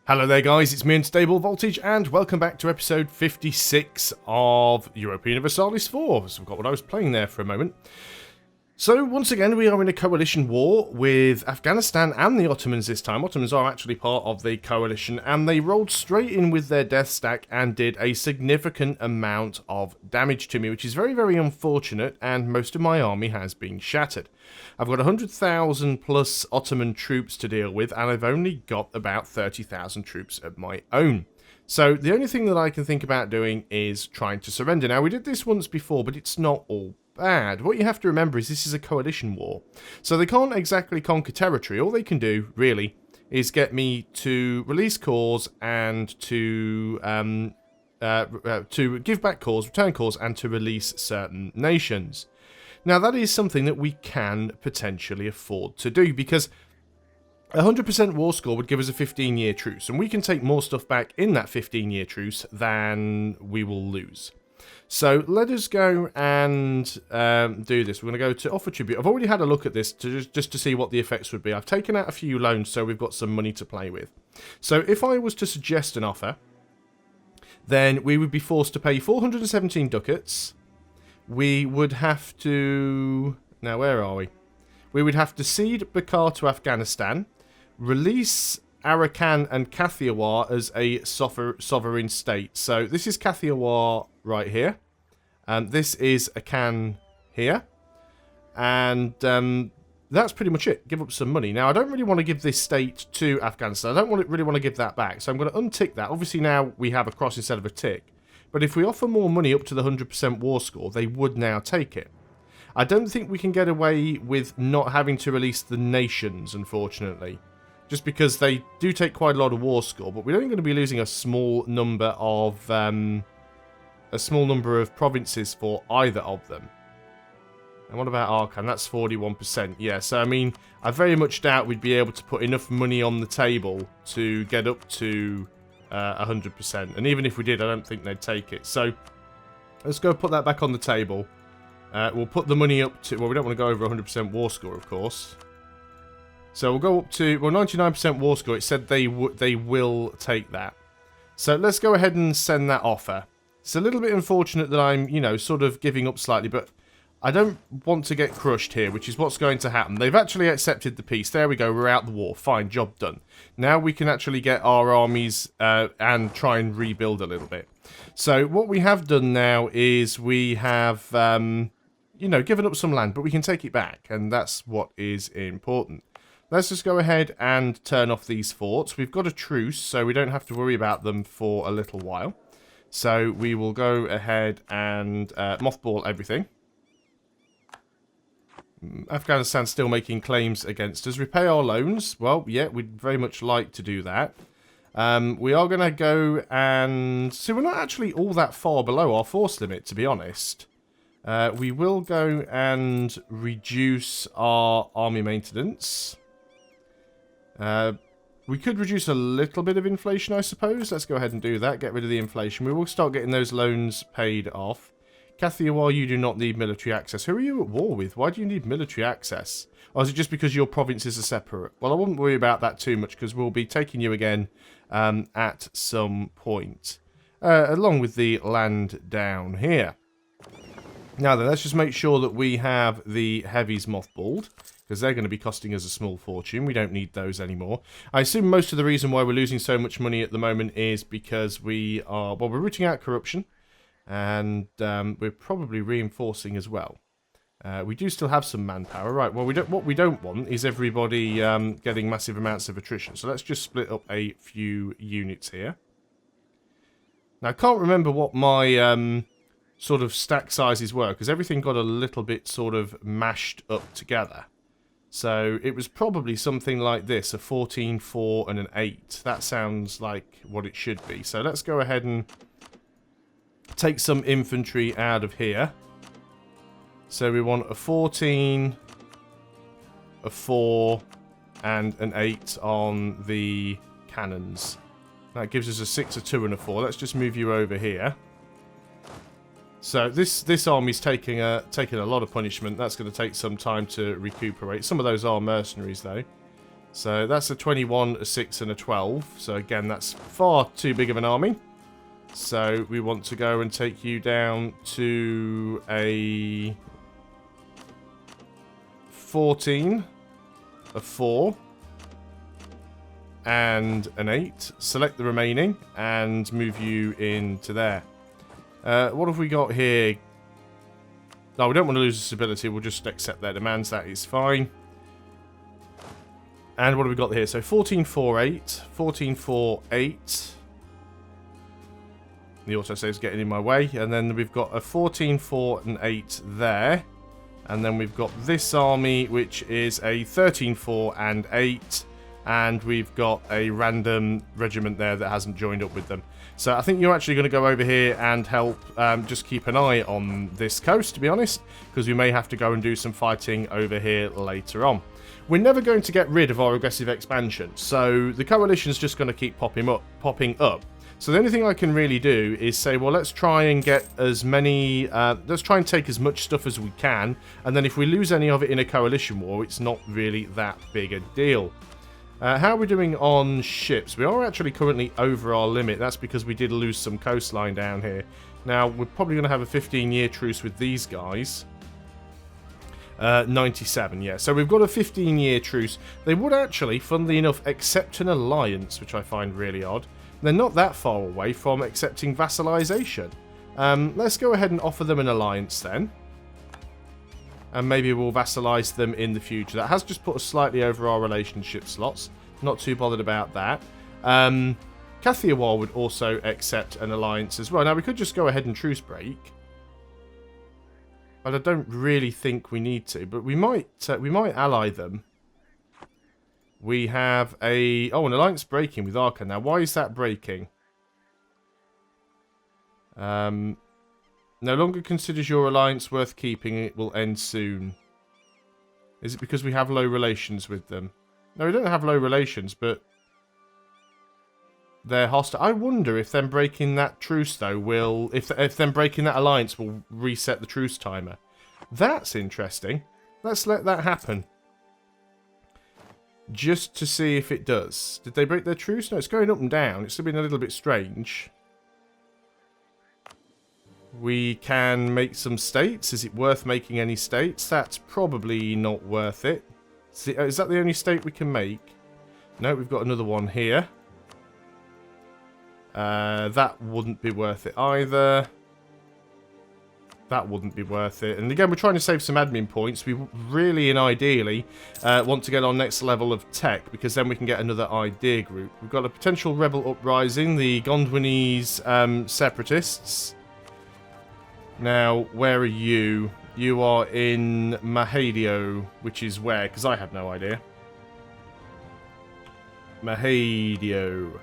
Hello there guys, it's me Unstable Voltage and welcome back to episode 56 of Europa Universalis IV. So I've got what I was playing there for a moment. So once again we are in a coalition war with Afghanistan and the Ottomans this time. Ottomans are actually part of the coalition and they rolled straight in with their death stack and did a significant amount of damage to me, which is very, very unfortunate, and most of my army has been shattered. I've got 100,000 plus Ottoman troops to deal with and I've only got about 30,000 troops of my own. So the only thing that I can think about doing is trying to surrender. Now we did this once before, but it's not all bad. What you have to remember is this is a coalition war, so they can't exactly conquer territory. All they can do really is get me to release cores and to give back cores, return cores, and to release certain nations. Now that is something that we can potentially afford to do, because 100% war score would give us a 15-year truce, and we can take more stuff back in that 15-year truce than we will lose. So let us go and do this. We're going to go to offer tribute. I've already had a look at this just to see what the effects would be. I've taken out a few loans, so we've got some money to play with. So if I was to suggest an offer, then we would be forced to pay 417 ducats. We would have to... Now, where are we? We would have to cede Bakar to Afghanistan, release Arakan and Kathiawar as a sovereign state. So this is Kathiawar right here, and this is Akan here, and that's pretty much it. Give up some money. Now I don't really want to give this state to Afghanistan. I don't really want to give that back, so I'm going to untick that. Obviously now we have a cross instead of a tick, but if we offer more money up to the 100% war score, they would now take it. I don't think we can get away with not having to release the nations, unfortunately. Just because they do take quite a lot of war score, but we're only going to be losing a small number of provinces for either of them. And what about Arkan? That's 41%. Yeah, so I mean, I very much doubt we'd be able to put enough money on the table to get up to 100%. And even if we did, I don't think they'd take it. So let's go put that back on the table. We'll put the money up to... Well, we don't want to go over 100% war score, of course. So we'll go up to, well, 99% war score. It said they will take that. So let's go ahead and send that offer. It's a little bit unfortunate that I'm, you know, sort of giving up slightly, but I don't want to get crushed here, which is what's going to happen. They've actually accepted the peace. There we go. We're out the war. Fine. Job done. Now we can actually get our armies and try and rebuild a little bit. So what we have done now is we have, you know, given up some land, but we can take it back, and that's what is important. Let's just go ahead and turn off these forts. We've got a truce, so we don't have to worry about them for a little while. So we will go ahead and mothball everything. Afghanistan's still making claims against us. Repay our loans. Well, yeah, we'd very much like to do that. We are going to go and... So we're not actually all that far below our force limit, to be honest. We will go and reduce our army maintenance. We could reduce a little bit of inflation, I suppose. Let's go ahead and do that. Get rid of the inflation. We will start getting those loans paid off. Kathiawar, you do not need military access. Who are you at war with? Why do you need military access? Or is it just because your provinces are separate? Well, I wouldn't worry about that too much, because we'll be taking you again at some point. Along with the land down here. Now then, let's just make sure that we have the heavies mothballed, because they're going to be costing us a small fortune. We don't need those anymore. I assume most of the reason why we're losing so much money at the moment is because we are... Well, we're rooting out corruption, and we're probably reinforcing as well. We do still have some manpower. Right, well, what we don't want is everybody getting massive amounts of attrition. So let's just split up a few units here. Now, I can't remember what my... sort of stack sizes were, because everything got a little bit sort of mashed up together. So it was probably something like this, a 14, 4 and an 8. That sounds like what it should be. So let's go ahead and take some infantry out of here. So we want a 14, a 4 and an 8 on the cannons. That gives us a 6, a 2 and a 4. Let's just move you over here. So this army's taking a lot of punishment. That's going to take some time to recuperate. Some of those are mercenaries, though. So that's a 21, a 6, and a 12. So again, that's far too big of an army. So we want to go and take you down to a 14, a 4, and an 8. Select the remaining and move you into there. What have we got here? No, we don't want to lose this ability. We'll just accept their demands. That is fine. And what have we got here? So 14, 4, 8. 14, 4, 8. The autosave's getting in my way. And then we've got a 14, 4, and 8 there. And then we've got this army, which is a 13, 4, and 8. And we've got a random regiment there that hasn't joined up with them. So I think you're actually going to go over here and help just keep an eye on this coast, to be honest. Because we may have to go and do some fighting over here later on. We're never going to get rid of our aggressive expansion. So the coalition's just going to keep popping up. So the only thing I can really do is say, well, let's try and get as many... let's try and take as much stuff as we can. And then if we lose any of it in a coalition war, it's not really that big a deal. How are we doing on ships? We are actually currently over our limit. That's because we did lose some coastline down here. Now, we're probably going to have a 15-year truce with these guys. 97, yeah. So we've got a 15-year truce. They would actually, funnily enough, accept an alliance, which I find really odd. They're not that far away from accepting vassalization. Let's go ahead and offer them an alliance then. And maybe we'll vassalize them in the future. That has just put us slightly over our relationship slots. Not too bothered about that. Kathiawar would also accept an alliance as well. Now, we could just go ahead and truce break. But I don't really think we need to. But we might ally them. We have an alliance breaking with Arca. Now, why is that breaking? No longer considers your alliance worth keeping. It will end soon. Is it because we have low relations with them? No, we don't have low relations, but they're hostile. I wonder if them breaking that truce, though, will... If them breaking that alliance will reset the truce timer. That's interesting. Let's let that happen. Just to see if it does. Did they break their truce? No, it's going up and down. It's still been a little bit strange. We can make some states. Is it worth making any states? That's probably not worth it. Is that the only state we can make? No, we've got another one here. That wouldn't be worth it either. That wouldn't be worth it. And again, we're trying to save some admin points. We really and ideally want to get our next level of tech, because then we can get another idea group. We've got a potential rebel uprising, the Gondwanese separatists. Now, where are you? You are in Mahadio, which is where? Because I have no idea. Mahadio.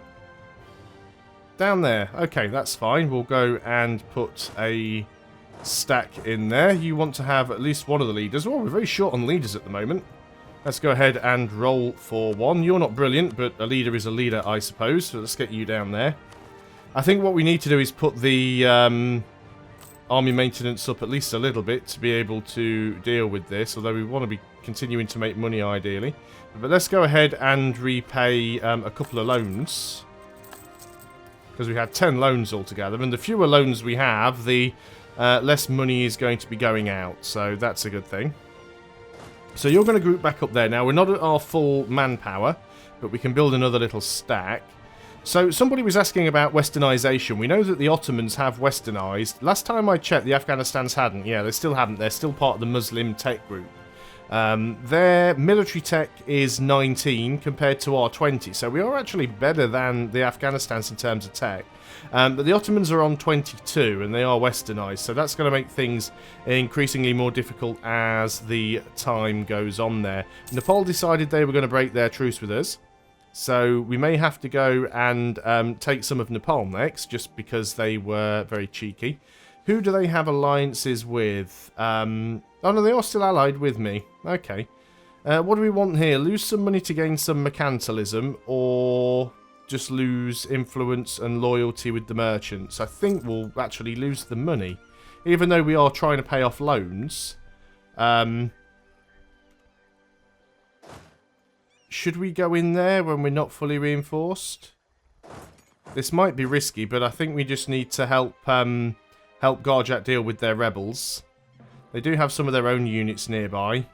Down there. Okay, that's fine. We'll go and put a stack in there. You want to have at least one of the leaders. Oh, we're very short on leaders at the moment. Let's go ahead and roll for one. You're not brilliant, but a leader is a leader, I suppose. So let's get you down there. I think what we need to do is put the... army maintenance up at least a little bit to be able to deal with this, although we want to be continuing to make money ideally. But let's go ahead and repay a couple of loans, because we had 10 loans altogether, and the fewer loans we have, the less money is going to be going out, so that's a good thing. So you're going to group back up there. Now, we're not at our full manpower, but we can build another little stack. So, somebody was asking about westernization. We know that the Ottomans have westernized. Last time I checked, the Afghanistans hadn't. Yeah, they still haven't. They're still part of the Muslim tech group. Their military tech is 19 compared to our 20. So, we are actually better than the Afghanistans in terms of tech. But the Ottomans are on 22, and they are westernized. So, that's going to make things increasingly more difficult as the time goes on there. Nepal decided they were going to break their truce with us. So we may have to go and take some of Nepal next, just because they were very cheeky. Who do they have alliances with? Oh no, they are still allied with me. Okay. What do we want here? Lose some money to gain some mercantilism, or just lose influence and loyalty with the merchants? I think we'll actually lose the money, even though we are trying to pay off loans. Should we go in there when we're not fully reinforced? This might be risky, but I think we just need to help Garjat deal with their rebels. They do have some of their own units nearby.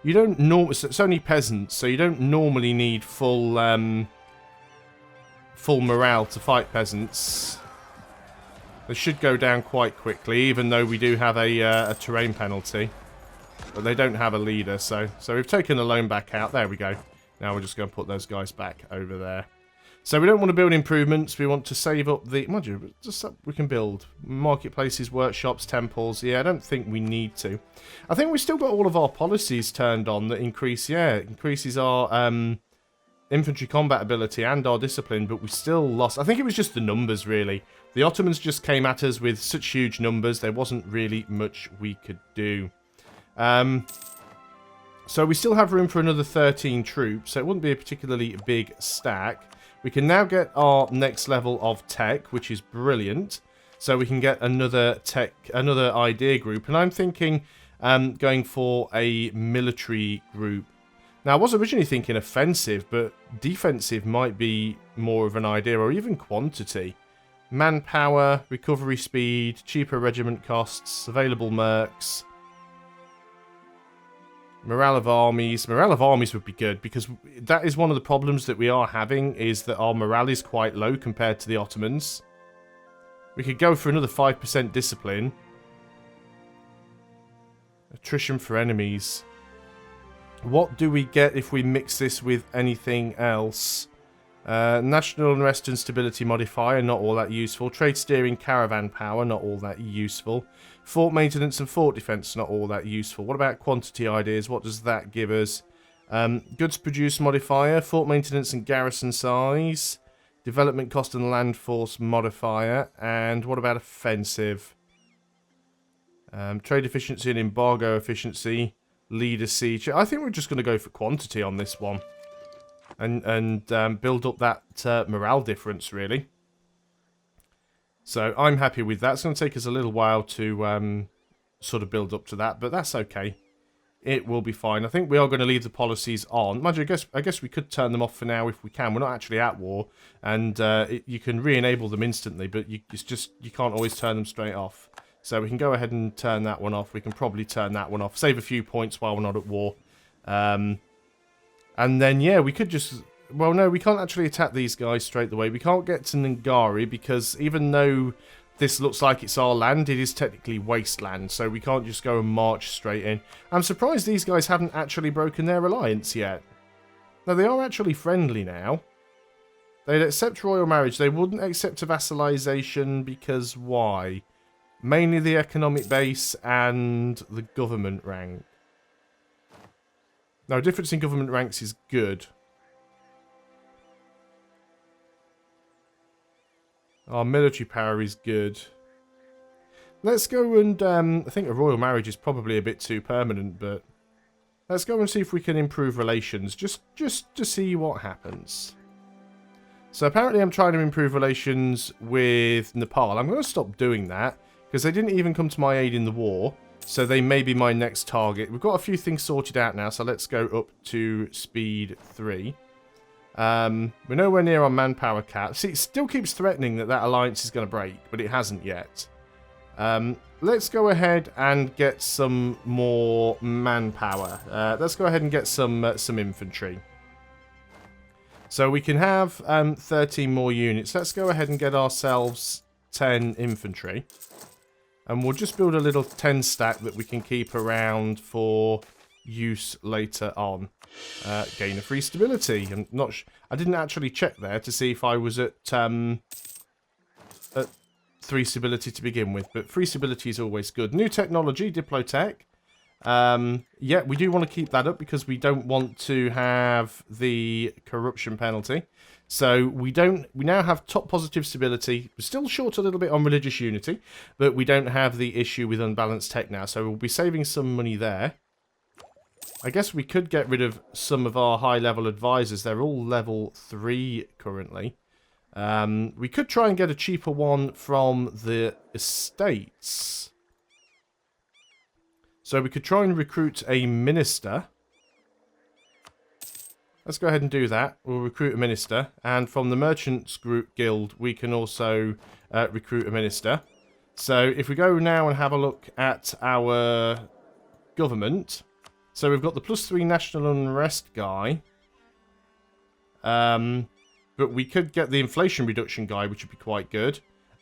You don't it's only peasants, so you don't normally need full morale to fight peasants. They should go down quite quickly, even though we do have a terrain penalty. But they don't have a leader, so we've taken the loan back out. There we go. Now we're just going to put those guys back over there. So we don't want to build improvements. We want to save up the... Mind you, just we can build marketplaces, workshops, temples. Yeah, I don't think we need to. I think we've still got all of our policies turned on that increase... Yeah, increases our infantry combat ability and our discipline, but we still lost... I think it was just the numbers, really. The Ottomans just came at us with such huge numbers, there wasn't really much we could do. So we still have room for another 13 troops, so it wouldn't be a particularly big stack. We can now get our next level of tech, which is brilliant. So we can get another idea group. And I'm thinking going for a military group. Now, I was originally thinking offensive, but defensive might be more of an idea, or even quantity. Manpower, recovery speed, cheaper regiment costs, available mercs. Morale of armies. Morale of armies would be good, because that is one of the problems that we are having, is that our morale is quite low compared to the Ottomans. We could go for another 5% discipline. Attrition for enemies. What do we get if we mix this with anything else? National unrest and stability modifier, not all that useful. Trade steering, caravan power, not all that useful. Fort maintenance and fort defense, not all that useful. What about quantity ideas? What does that give us? Goods produced modifier, fort maintenance and garrison size, development cost and land force modifier, and what about offensive? Trade efficiency and embargo efficiency, leader siege. I think we're just going to go for quantity on this one. And build up that morale difference, really. So I'm happy with that. It's going to take us a little while to sort of build up to that, but that's okay. It will be fine. I think we are going to leave the policies on. Mind you, I guess we could turn them off for now if we can. We're not actually at war, and you can re-enable them instantly, but you can't always turn them straight off. So we can go ahead and turn that one off. We can probably turn that one off. Save a few points while we're not at war. And then, yeah, we could just... Well, no, we can't actually attack these guys straight away. We can't get to Ngari because even though this looks like it's our land, it is technically wasteland. So we can't just go and march straight in. I'm surprised these guys haven't actually broken their alliance yet. No, they are actually friendly now. They'd accept royal marriage. They wouldn't accept a vassalization because why? Mainly the economic base and the government rank. No, difference in government ranks is good. Our military power is good. Let's go and... I think a royal marriage is probably a bit too permanent, but... Let's go and see if we can improve relations, just to see what happens. So apparently I'm trying to improve relations with Nepal. I'm going to stop doing that, because they didn't even come to my aid in the war. So they may be my next target. We've got a few things sorted out now, so let's go up to speed 3. We're nowhere near our manpower cap. See, it still keeps threatening that alliance is going to break, but it hasn't yet. Let's go ahead and get some more manpower. Let's go ahead and get some infantry. So we can have 13 more units. Let's go ahead and get ourselves 10 infantry. And we'll just build a little 10 stack that we can keep around for use later on. Gain of free stability. I didn't actually check there to see if I was at 3 stability to begin with, but free stability is always good. New technology, Diplotech. Yeah, we do want to keep that up because we don't want to have the corruption penalty. So we now have top positive stability. We're still short a little bit on religious unity, but we don't have the issue with unbalanced tech now. So we'll be saving some money there. I guess we could get rid of some of our high-level advisors. They're all level 3 currently. We could try and get a cheaper one from the estates. So we could try and recruit a minister. Let's go ahead and do that. We'll recruit a minister. And from the Merchants Group Guild, we can also recruit a minister. So if we go now and have a look at our government. So we've got the +3 national unrest guy. But we could get the inflation reduction guy, which would be quite good.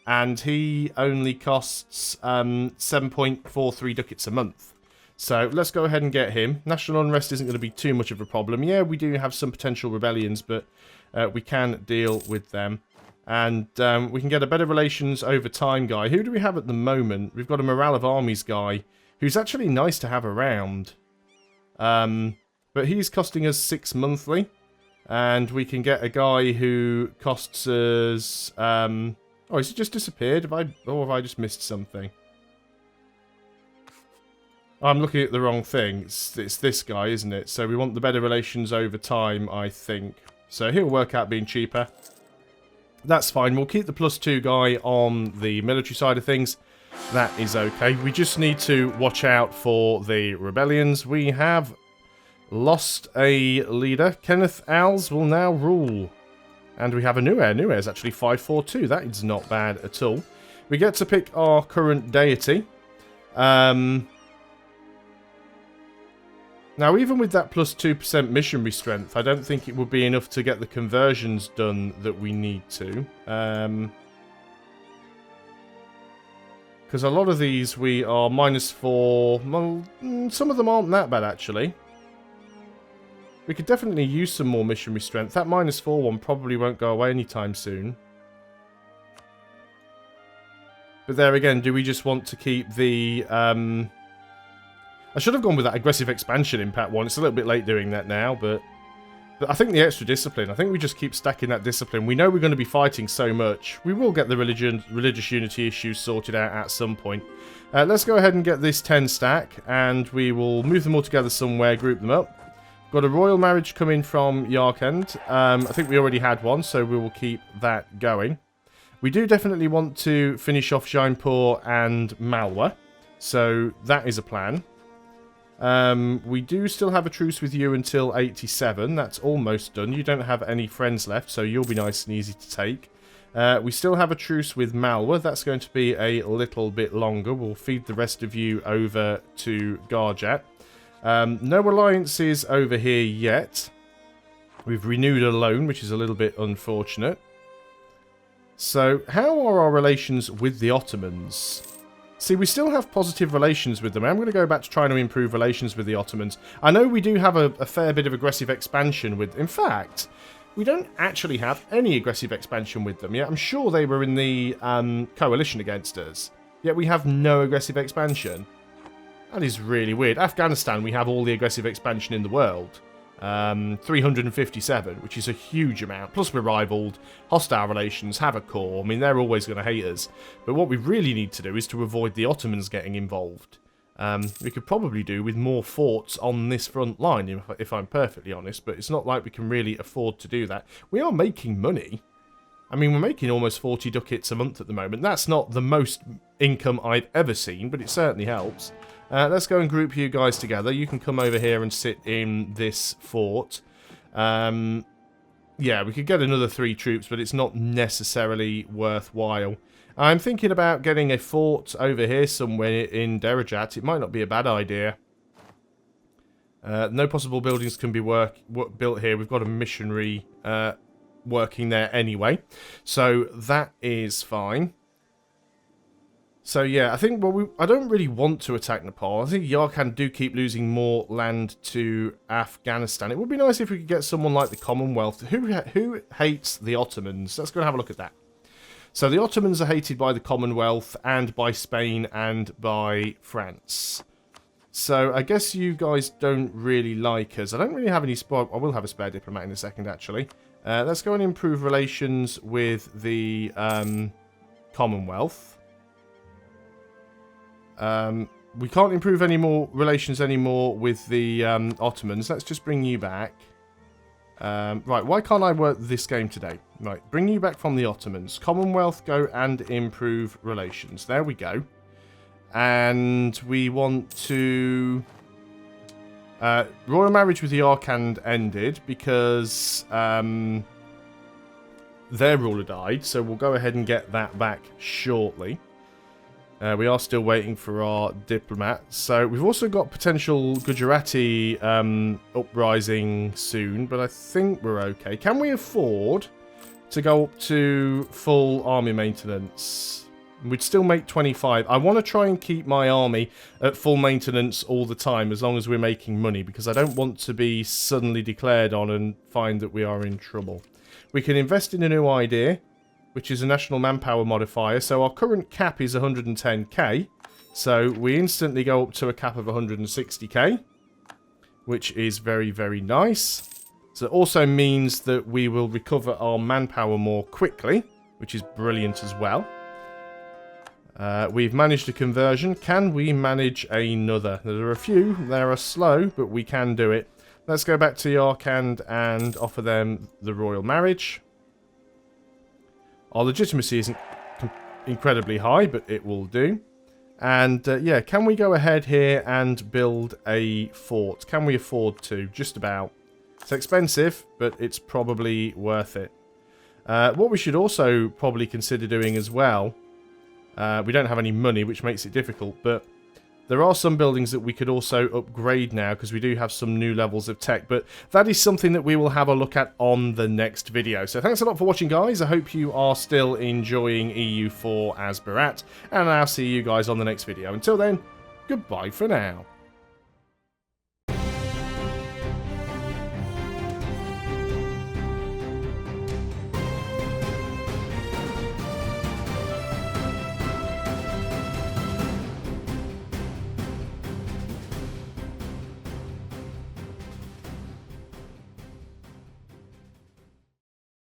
And he only costs 7.43 ducats a month. So let's go ahead and get him. National unrest isn't going to be too much of a problem. Yeah, we do have some potential rebellions, but we can deal with them. And we can get a better relations over time guy. Who do we have at the moment? We've got a morale of armies guy, who's actually nice to have around. But he's costing us 6 monthly. And we can get a guy who costs us... oh, has it just disappeared? Or have I just missed something? I'm looking at the wrong thing. It's this guy, isn't it? So we want the better relations over time, I think. So he'll work out being cheaper. That's fine. We'll keep the +2 guy on the military side of things. That is okay. We just need to watch out for the rebellions. We have lost a leader. Kenneth Alls will now rule. And we have a new heir. New heir is actually 542. That is not bad at all. We get to pick our current deity. Now, even with that +2% missionary strength, I don't think it would be enough to get the conversions done that we need to. Because a lot of these we are -4. Well, some of them aren't that bad, actually. We could definitely use some more missionary strength. That -4 one probably won't go away anytime soon. But there again, do we just want to keep the... I should have gone with that aggressive expansion impact one. It's a little bit late doing that now, but I think the extra discipline, I think we just keep stacking that discipline. We know we're going to be fighting so much. We will get the religious unity issues sorted out at some point. Let's go ahead and get this 10 stack, and we will move them all together somewhere, group them up. Got a royal marriage coming from Yarkand. I think we already had one, so we will keep that going. We do definitely want to finish off Jainpur and Malwa, so that is a plan. We do still have a truce with you until 87. That's almost done. You don't have any friends left, so you'll be nice and easy to take. We still have a truce with Malwa. That's going to be a little bit longer. We'll feed the rest of you over to Garjat. No alliances over here yet. We've renewed a loan, which is a little bit unfortunate. So, how are our relations with the Ottomans? See, we still have positive relations with them. I'm going to go back to trying to improve relations with the Ottomans. I know we do have a fair bit of aggressive expansion with... In fact, we don't actually have any aggressive expansion with them. Yeah, I'm sure they were in the coalition against us. Yet we have no aggressive expansion. That is really weird. Afghanistan, we have all the aggressive expansion in the world. 357, which is a huge amount. Plus we're rivaled, hostile relations, have a core. I mean, they're always going to hate us. But what we really need to do is to avoid the Ottomans getting involved. We could probably do with more forts on this front line, if I'm perfectly honest. But it's not like we can really afford to do that. We are making money. I mean, we're making almost 40 ducats a month at the moment. That's not the most income I've ever seen, but it certainly helps. Let's go and group you guys together. You can come over here and sit in this fort. Yeah, we could get another 3 troops, but it's not necessarily worthwhile. I'm thinking about getting a fort over here somewhere in Derajat. It might not be a bad idea. No possible buildings can be built here. We've got a missionary working there anyway. So that is fine. So yeah, I think I don't really want to attack Nepal. I think Yarkand do keep losing more land to Afghanistan. It would be nice if we could get someone like the Commonwealth. Who hates the Ottomans? Let's go and have a look at that. So the Ottomans are hated by the Commonwealth and by Spain and by France. So I guess you guys don't really like us. I don't really have any I will have a spare diplomat in a second, actually. Let's go and improve relations with the Commonwealth. We can't improve any more relations anymore with the Ottomans. Let's just bring you back. Right, why can't I work this game today? Right, bring you back from the Ottomans. Commonwealth, go and improve relations. There we go. And we want to Royal marriage with the Archand ended because their ruler died, so we'll go ahead and get that back shortly. We are still waiting for our diplomat. So we've also got potential Gujarati uprising soon, but I think we're okay. Can we afford to go up to full army maintenance? We'd still make 25. I want to try and keep my army at full maintenance all the time, as long as we're making money, because I don't want to be suddenly declared on and find that we are in trouble. We can invest in a new idea, which is a national manpower modifier. So our current cap is 110k. So we instantly go up to a cap of 160k, which is very, very nice. So it also means that we will recover our manpower more quickly, which is brilliant as well. We've managed a conversion. Can we manage another? There are a few. They are slow, but we can do it. Let's go back to the Archand and offer them the royal marriage. Our legitimacy isn't incredibly high, but it will do. And yeah, can we go ahead here and build a fort? Can we afford to? Just about. It's expensive, but it's probably worth it. What we should also probably consider doing as well, we don't have any money, which makes it difficult, but there are some buildings that we could also upgrade now, because we do have some new levels of tech, but that is something that we will have a look at on the next video. So thanks a lot for watching, guys. I hope you are still enjoying EU4 as Barat, and I'll see you guys on the next video. Until then, goodbye for now.